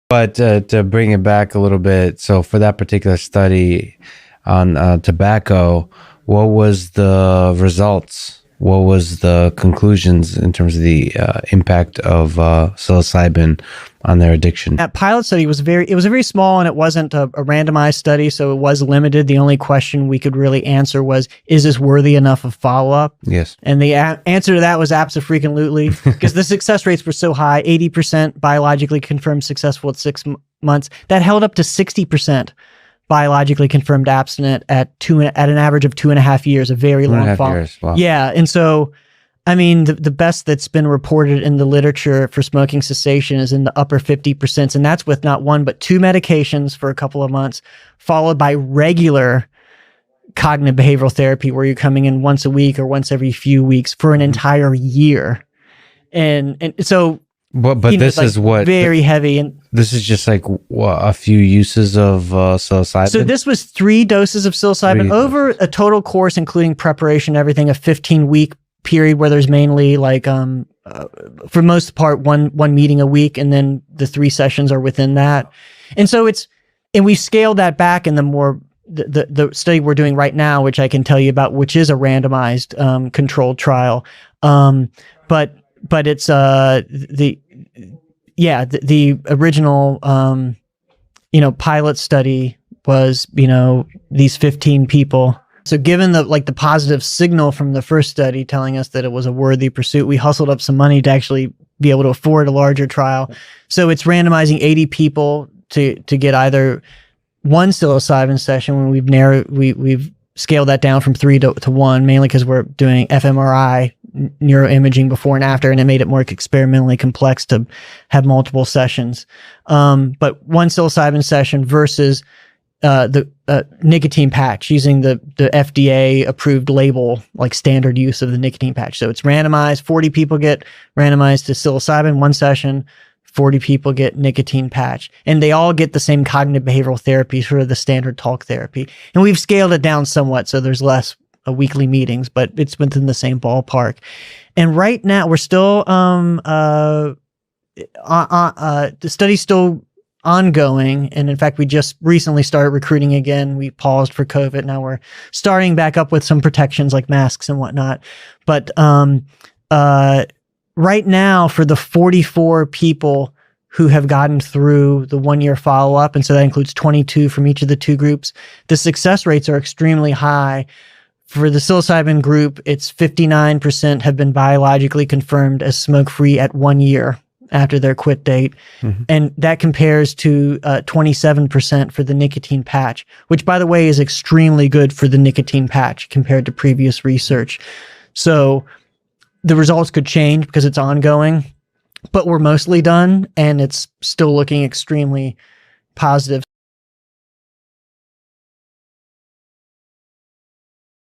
But to bring it back a little bit, so for that particular study on tobacco, what was the results? What was the conclusions in terms of the impact of psilocybin on their addiction? That pilot study was it was very small, and it wasn't a randomized study, so it was limited. The only question we could really answer was, is this worthy enough of follow-up? Yes. And the answer to that was abso-freaking-lutely, because the success rates were so high, 80% biologically confirmed successful at 6 months. That held up to 60% biologically confirmed abstinent at an average of 2.5 years, a very long follow-up. Wow. Yeah, and so, I mean, the best that's been reported in the literature for smoking cessation is in the upper 50%, and that's with not one but 2 medications for a couple of months, followed by regular cognitive behavioral therapy where you're coming in once a week or once every few weeks for an entire year. And so... But this is what very heavy, and this is just like a few uses of psilocybin. So this was 3 doses of psilocybin over a total course, including preparation, everything, a 15-week period where there's mainly like for most part one meeting a week, and then the 3 sessions are within that. And so we've scaled that back in the study we're doing right now, which I can tell you about, which is a randomized controlled trial. But it's the original pilot study was these 15 people. So given the positive signal from the first study telling us that it was a worthy pursuit, we hustled up some money to actually be able to afford a larger trial. So it's randomizing 80 people to get either one psilocybin session, when we've scaled that down from 3 to 1, mainly because we're doing fMRI neuroimaging before and after, and it made it more experimentally complex to have multiple sessions. But one psilocybin session versus the nicotine patch, using the FDA approved label, like standard use of the nicotine patch. So it's randomized. 40 people get randomized to psilocybin, 1 session. 40 people get nicotine patch, and they all get the same cognitive behavioral therapy, sort of the standard talk therapy. And we've scaled it down somewhat, so there's less weekly meetings, but it's within the same ballpark. And right now we're still the study's still ongoing, and in fact we just recently started recruiting again. We paused for COVID. Now we're starting back up with some protections like masks and whatnot. But right now, for the 44 people who have gotten through the 1-year follow-up, and so that includes 22 from each of the 2 groups, the success rates are extremely high. For the psilocybin group, it's 59% have been biologically confirmed as smoke-free at 1 year after their quit date. Mm-hmm. And that compares to 27% for the nicotine patch, which, by the way, is extremely good for the nicotine patch compared to previous research. So the results could change because it's ongoing, but we're mostly done, and it's still looking extremely positive.